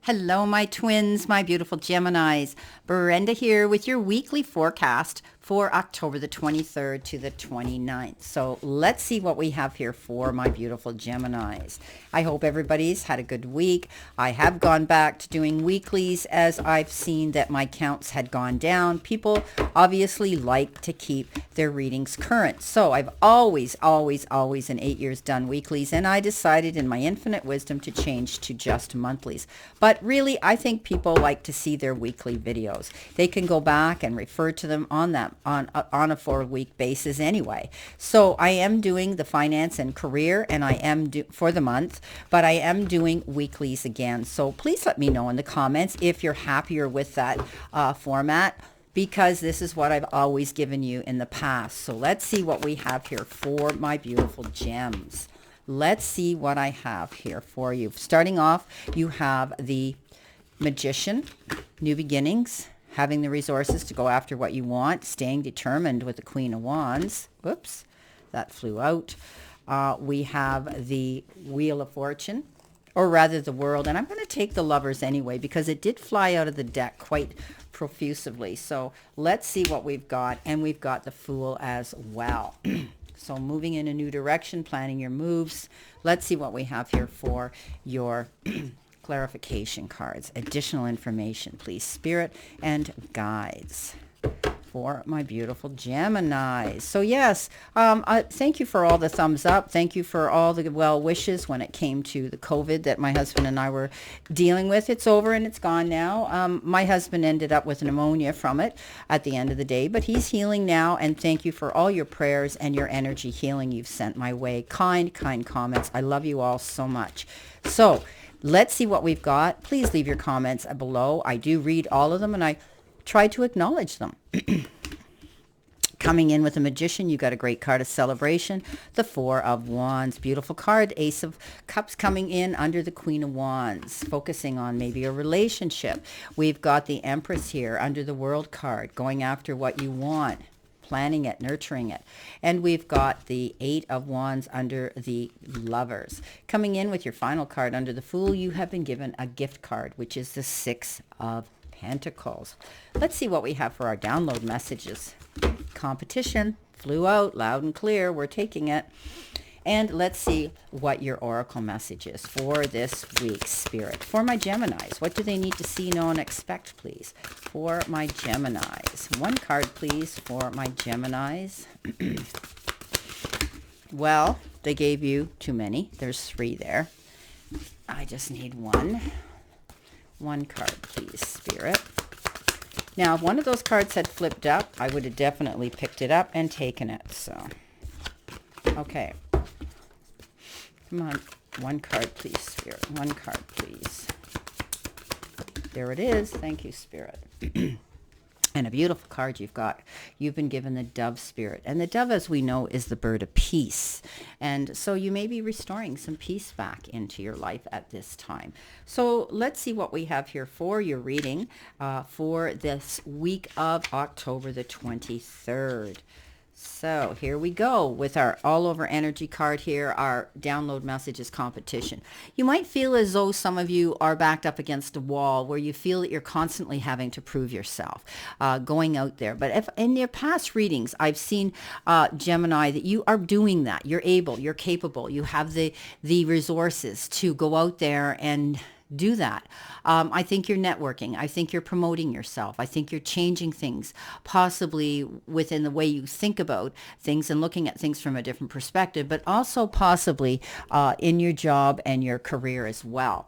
Hello, my twins, my beautiful Geminis. Brenda here with your weekly forecast for October the 23rd to the 29th. So let's see what we have here for my beautiful Geminis. I hope everybody's had a good week. I have gone back to doing weeklies as I've seen that my counts had gone down. People obviously like to keep their readings current. So I've always in 8 years done weeklies, and I decided in my infinite wisdom to change to just monthlies. But really, I think people like to see their weekly videos. They can go back and refer to them on a 4-week basis anyway. So I am doing the finance and career, and I am for the month, but I am doing weeklies again. So please let me know in the comments if you're happier with that format, because this is what I've always given you in the past. So let's see what we have here for my beautiful gems. Let's see what I have here for you. Starting off, you have the Magician, new beginnings, having the resources to go after what you want, staying determined with the Queen of Wands. Whoops, that flew out. We have the Wheel of Fortune, or rather the World. And I'm going to take the Lovers anyway because it did fly out of the deck quite profusively. So let's see what we've got. And we've got the Fool as well. So moving in a new direction, planning your moves. Let's see what we have here for your clarification cards. Additional information, please, Spirit and guides for my beautiful Geminis. So yes, thank you for all the thumbs up. Thank you for all the well wishes when it came to the COVID that my husband and I were dealing with. It's over and it's gone now. My husband ended up with pneumonia from it at the end of the day, but he's healing now. And thank you for all your prayers and your energy healing you've sent my way. Kind comments. I love you all so much. So let's see what we've got. Please leave your comments below. I do read all of them and I try to acknowledge them. Coming in with a Magician, you got a great card of celebration. The Four of Wands, beautiful card. Ace of Cups coming in under the Queen of Wands, focusing on maybe a relationship. We've got the Empress here under the World card, going after what you want, planning it, nurturing it. And we've got the Eight of Wands under the Lovers. Coming in with your final card under the Fool, you have been given a gift card, which is the Six of Pentacles. Let's see what we have for our download messages. Competition flew out loud and clear. We're taking it. And let's see what your oracle message is for this week, Spirit. For my Geminis, what do they need to see, know, and expect, please? For my Geminis. One card, please, for my Geminis. Well, they gave you too many. There's 3 there. I just need one. One card, please, Spirit. Now, if one of those cards had flipped up, I would have definitely picked it up and taken it. So, okay. Come on. One card, please, Spirit. One card, please. There it is. Thank you, Spirit. And a beautiful card you've got. You've been given the Dove, Spirit. And the dove, as we know, is the bird of peace. And so you may be restoring some peace back into your life at this time. So let's see what we have here for your reading for this week of October the 23rd. So here we go with our all over energy card here. Our download message is competition. You might feel as though some of you are backed up against a wall where you feel that you're constantly having to prove yourself, going out there. But if in your past readings, I've seen Gemini that you are doing that. You're able, you're capable, you have the resources to go out there and do that. I think you're networking. I think you're promoting yourself. I think you're changing things, possibly within the way you think about things and looking at things from a different perspective, but also possibly in your job and your career as well.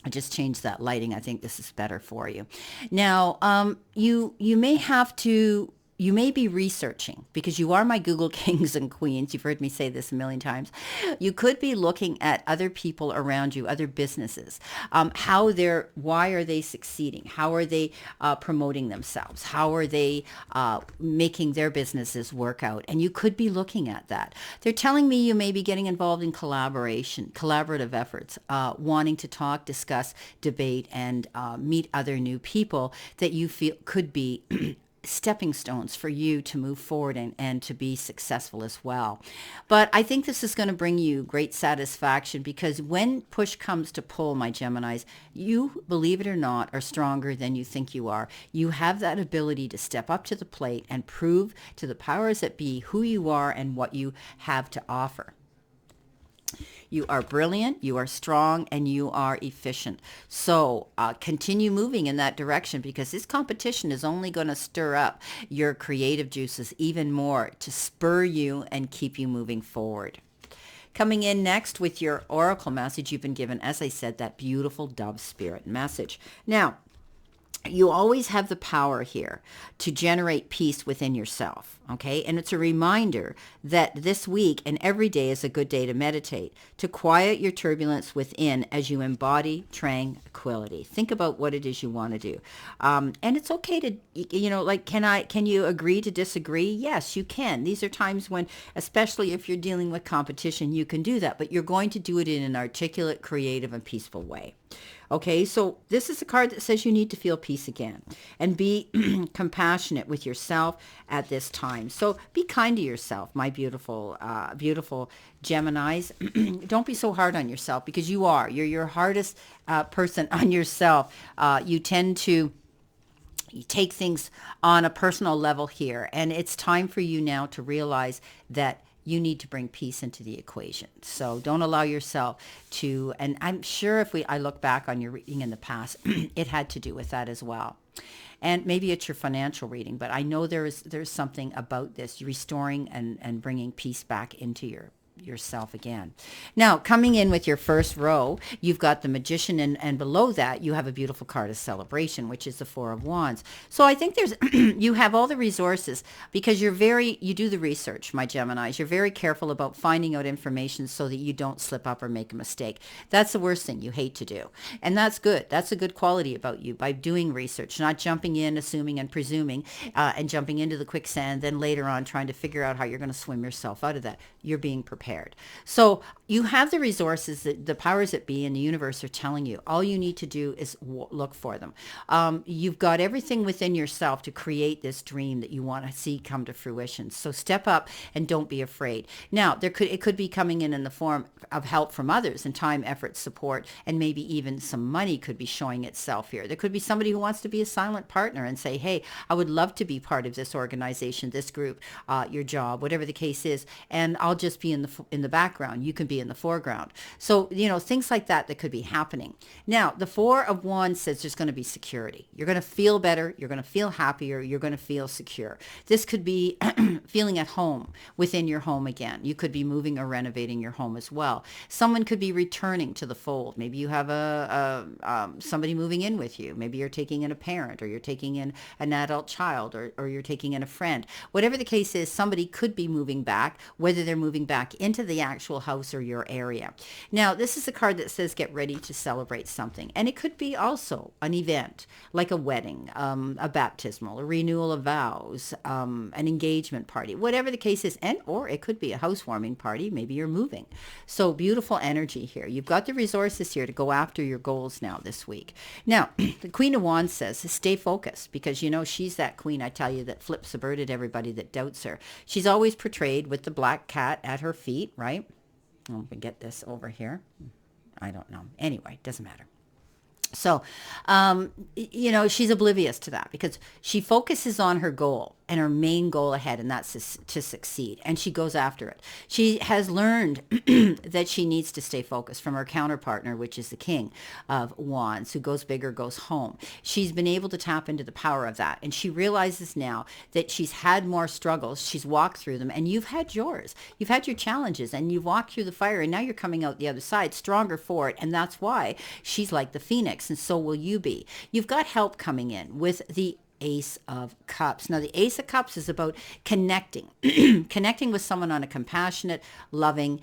I just changed that lighting. I think this is better for you. Now, you may have to you may be researching, because you are my Google kings and queens. You've heard me say this a million times. You could be looking at other people around you, other businesses, why are they succeeding? How are they promoting themselves? How are they making their businesses work out? And you could be looking at that. They're telling me you may be getting involved in collaborative efforts, wanting to talk, discuss, debate, and meet other new people that you feel could be stepping stones for you to move forward and to be successful as well. But I think this is going to bring you great satisfaction, because when push comes to pull, my Geminis, you, believe it or not, are stronger than you think you are. You have that ability to step up to the plate and prove to the powers that be who you are and what you have to offer. You are brilliant, you are strong, and you are efficient. So continue moving in that direction, because this competition is only going to stir up your creative juices even more to spur you and keep you moving forward. Coming in next with your oracle message, you've been given, as I said, that beautiful dove spirit message. Now, you always have the power here to generate peace within yourself, okay? And it's a reminder that this week and every day is a good day to meditate, to quiet your turbulence within as you embody tranquility. Think about what it is you want to do. And it's okay to, like, can you agree to disagree? Yes, you can. These are times when, especially if you're dealing with competition, you can do that, but you're going to do it in an articulate, creative, and peaceful way. Okay, so this is a card that says you need to feel peace again and be compassionate with yourself at this time. So be kind to yourself, my beautiful, beautiful Geminis. Don't be so hard on yourself, because you are. You're your hardest person on yourself. You tend to take things on a personal level here, and it's time for you now to realize that you need to bring peace into the equation. So don't allow yourself to, and I'm sure if I look back on your reading in the past, it had to do with that as well. And maybe it's your financial reading, but I know there's something about this, restoring and bringing peace back into yourself again. Now, coming in with your first row, you've got the Magician, and below that you have a beautiful card of celebration, which is the Four of Wands. So I think there's you have all the resources, because you do the research, my Geminis. You're very careful about finding out information so that you don't slip up or make a mistake. That's the worst thing you hate to do. And that's good. That's a good quality about you, by doing research, not jumping in, assuming and presuming, and jumping into the quicksand, then later on trying to figure out how you're going to swim yourself out of that. You're being prepared. So you have the resources that the powers that be in the universe are telling you. All you need to do is look for them. You've got everything within yourself to create this dream that you want to see come to fruition. So step up and don't be afraid. Now, it could be coming in the form of help from others, and time, effort, support, and maybe even some money could be showing itself here. There could be somebody who wants to be a silent partner and say, hey, I would love to be part of this organization, this group, your job, whatever the case is, and I'll just be in the background. You can be in the foreground. So, things like that could be happening. Now, the Four of Wands says there's going to be security. You're going to feel better. You're going to feel happier. You're going to feel secure. This could be feeling at home within your home again. You could be moving or renovating your home as well. Someone could be returning to the fold. Maybe you have somebody moving in with you. Maybe you're taking in a parent, or you're taking in an adult child, or you're taking in a friend. Whatever the case is, somebody could be moving back, whether they're moving back into the actual house or your area. Now, this is a card that says get ready to celebrate something. And it could be also an event, like a wedding, a baptismal, a renewal of vows, an engagement party, whatever the case is. Or it could be a housewarming party. Maybe you're moving. So beautiful energy here. You've got the resources here to go after your goals now this week. Now, the Queen of Wands says stay focused, because she's that queen, I tell you, that flips a bird at everybody that doubts her. She's always portrayed with the black cat at her feet, right? Let me get this over here. I don't know. Anyway, doesn't matter. So, she's oblivious to that, because she focuses on her goal and her main goal ahead, and that's to succeed. And she goes after it. She has learned that she needs to stay focused from her counterpartner, which is the King of Wands, who goes big or goes home. She's been able to tap into the power of that. And she realizes now that she's had more struggles. She's walked through them, and you've had yours. You've had your challenges, and you've walked through the fire, and now you're coming out the other side stronger for it. And that's why she's like the phoenix, and so will you be. You've got help coming in with the Ace of Cups. Now, the Ace of Cups is about connecting, connecting with someone on a compassionate, loving,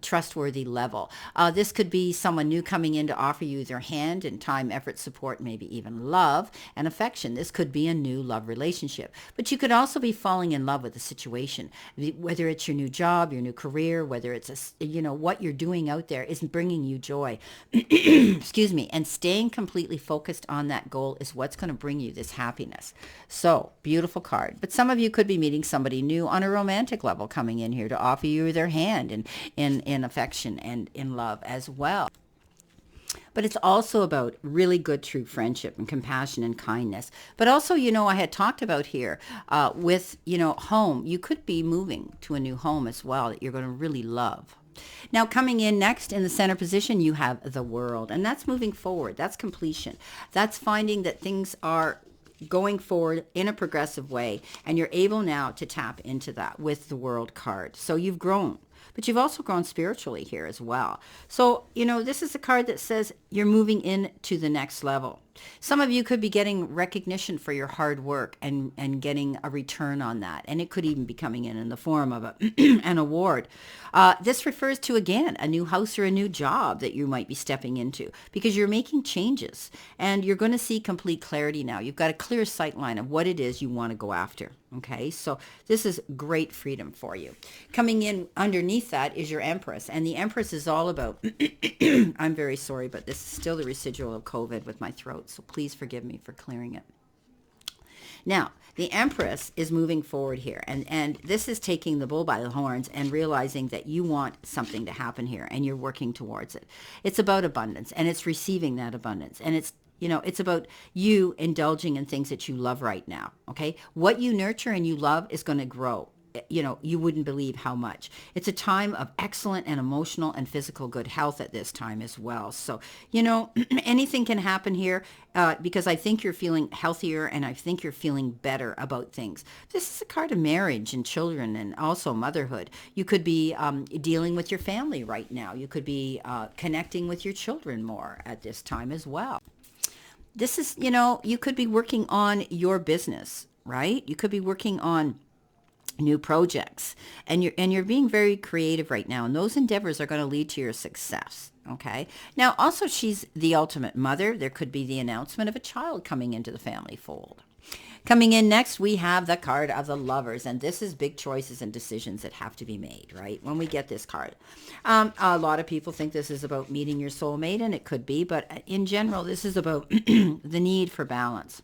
trustworthy level. This could be someone new coming in to offer you their hand and time, effort, support, maybe even love and affection. This could be a new love relationship. But you could also be falling in love with the situation, whether it's your new job, your new career, whether it's what you're doing out there is bringing you joy. Excuse me. And staying completely focused on that goal is what's going to bring you this happiness happiness. So beautiful card. But some of you could be meeting somebody new on a romantic level coming in here to offer you their hand in affection and in love as well. But it's also about really good, true friendship and compassion and kindness. But also, I had talked about here with, home. You could be moving to a new home as well that you're going to really love. Now, coming in next in the center position, you have the World. And that's moving forward. That's completion. That's finding that things are going forward in a progressive way. And you're able now to tap into that with the World card. So you've grown. But you've also grown spiritually here as well. So, this is a card that says you're moving into the next level. Some of you could be getting recognition for your hard work and getting a return on that. And it could even be coming in the form of an award. This refers to, again, a new house or a new job that you might be stepping into because you're making changes and you're going to see complete clarity now. You've got a clear sight line of what it is you want to go after. Okay, so this is great freedom for you. Coming in underneath that is your Empress. And the Empress is all about, I'm very sorry, but this is still the residual of COVID with my throat. So please forgive me for clearing it. Now, the Empress is moving forward here. And this is taking the bull by the horns and realizing that you want something to happen here and you're working towards it. It's about abundance and it's receiving that abundance. And it's about you indulging in things that you love right now, okay? What you nurture and you love is going to grow. You wouldn't believe how much. It's a time of excellent and emotional and physical good health at this time as well. So, anything can happen here because I think you're feeling healthier and I think you're feeling better about things. This is a card of marriage and children and also motherhood. You could be dealing with your family right now. You could be connecting with your children more at this time as well. This is, you could be working on your business, right? You could be working on new projects and you're being very creative right now. And those endeavors are going to lead to your success. Okay. Now, also, she's the ultimate mother. There could be the announcement of a child coming into the family fold. Coming in next, we have the card of the Lovers, and this is big choices and decisions that have to be made, right? When we get this card, a lot of people think this is about meeting your soulmate, and it could be, but in general, this is about the need for balance.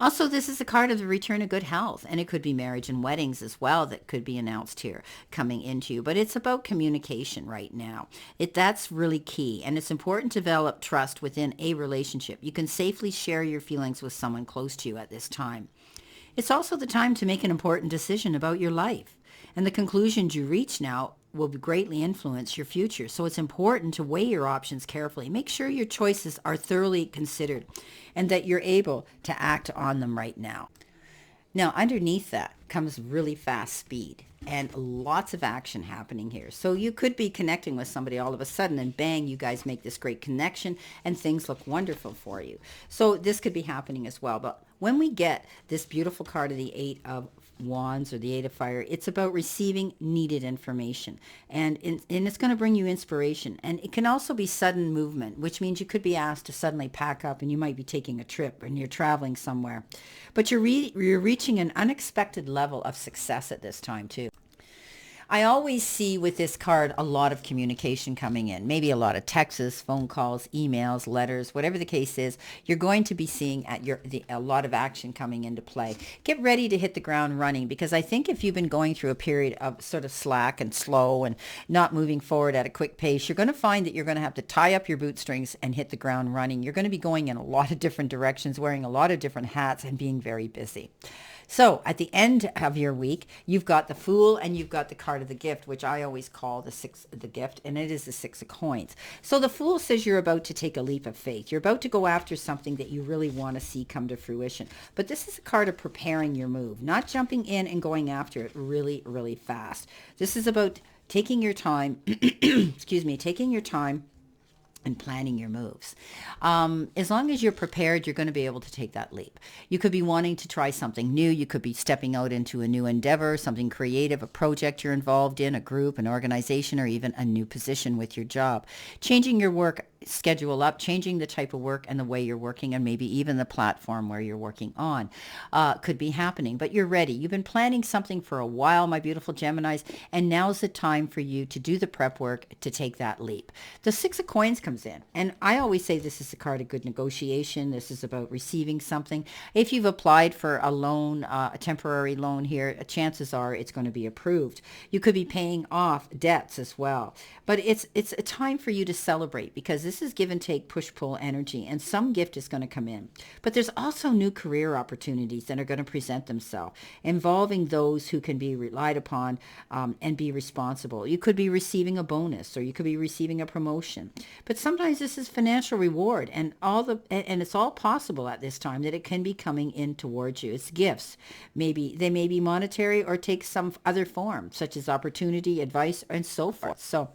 Also, this is a card of the return of good health, and it could be marriage and weddings as well that could be announced here coming into you. But it's about communication right now. That's really key, and it's important to develop trust within a relationship. You can safely share your feelings with someone close to you at this time. It's also the time to make an important decision about your life, and the conclusions you reach now will greatly influence your future. So it's important to weigh your options carefully. Make sure your choices are thoroughly considered and that you're able to act on them right now. Now, underneath that comes really fast speed and lots of action happening here. So you could be connecting with somebody all of a sudden and bang, you guys make this great connection and things look wonderful for you. So this could be happening as well. But when we get this beautiful card of the Eight of Wands or the Eight of Fire, it's about receiving needed information and it's going to bring you inspiration. And it can also be sudden movement, which means you could be asked to suddenly pack up and you might be taking a trip and you're traveling somewhere. But you're reaching an unexpected level of success at this time too. I always see with this card a lot of communication coming in, maybe a lot of texts, phone calls, emails, letters, whatever the case is. You're going to be seeing a lot of action coming into play. Get ready to hit the ground running because I think if you've been going through a period of sort of slack and slow and not moving forward at a quick pace, you're going to find that you're going to have to tie up your bootstrings and hit the ground running. You're going to be going in a lot of different directions, wearing a lot of different hats and being very busy. So at the end of your week, you've got the Fool and you've got the card of the Gift, which I always call the Gift, and it is the Six of Coins. So the Fool says you're about to take a leap of faith. You're about to go after something that you really want to see come to fruition. But this is a card of preparing your move, not jumping in and going after it really, really fast. This is about taking your time, taking your time and planning your moves. As long as you're prepared, you're going to be able to take that leap. You could be wanting to try something new. You could be stepping out into a new endeavor, something creative, a project you're involved in, a group, an organization, or even a new position with your job. Changing your work schedule up, changing the type of work and the way you're working, and maybe even the platform where you're working on could be happening. But you're ready. You've been planning something for a while, my beautiful Geminis, and now's the time for you to do the prep work to take that leap. The Six of Coins comes in, and I always say this is a card of good negotiation. This is about receiving something. If you've applied for a loan, a temporary loan here, chances are it's going to be approved. You could be paying off debts as well. But it's a time for you to celebrate, because this is give and take, push pull energy, and some gift is going to come in. But there's also new career opportunities that are going to present themselves, involving those who can be relied upon and be responsible. You could be receiving a bonus, or you could be receiving a promotion. But sometimes this is financial reward, and it's all possible at this time that it can be coming in towards you. It's gifts. Maybe they may be monetary or take some other form, such as opportunity, advice, and so forth. So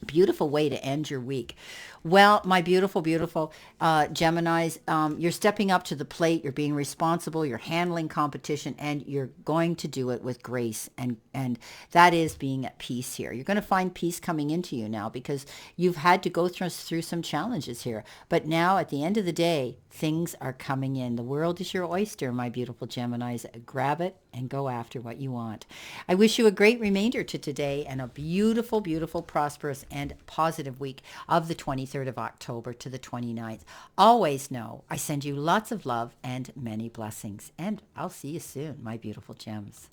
beautiful way to end your week. Well, my beautiful, beautiful Geminis, you're stepping up to the plate. You're being responsible. You're handling competition, and you're going to do it with grace. And that is being at peace here. You're going to find peace coming into you now, because you've had to go through some challenges here. But now, at the end of the day, things are coming in. The world is your oyster, my beautiful Geminis. Grab it and go after what you want. I wish you a great remainder to today, and a beautiful, beautiful, prosperous, and positive week of the 23rd of October to the 29th. Always know I send you lots of love and many blessings, and I'll see you soon, my beautiful gems.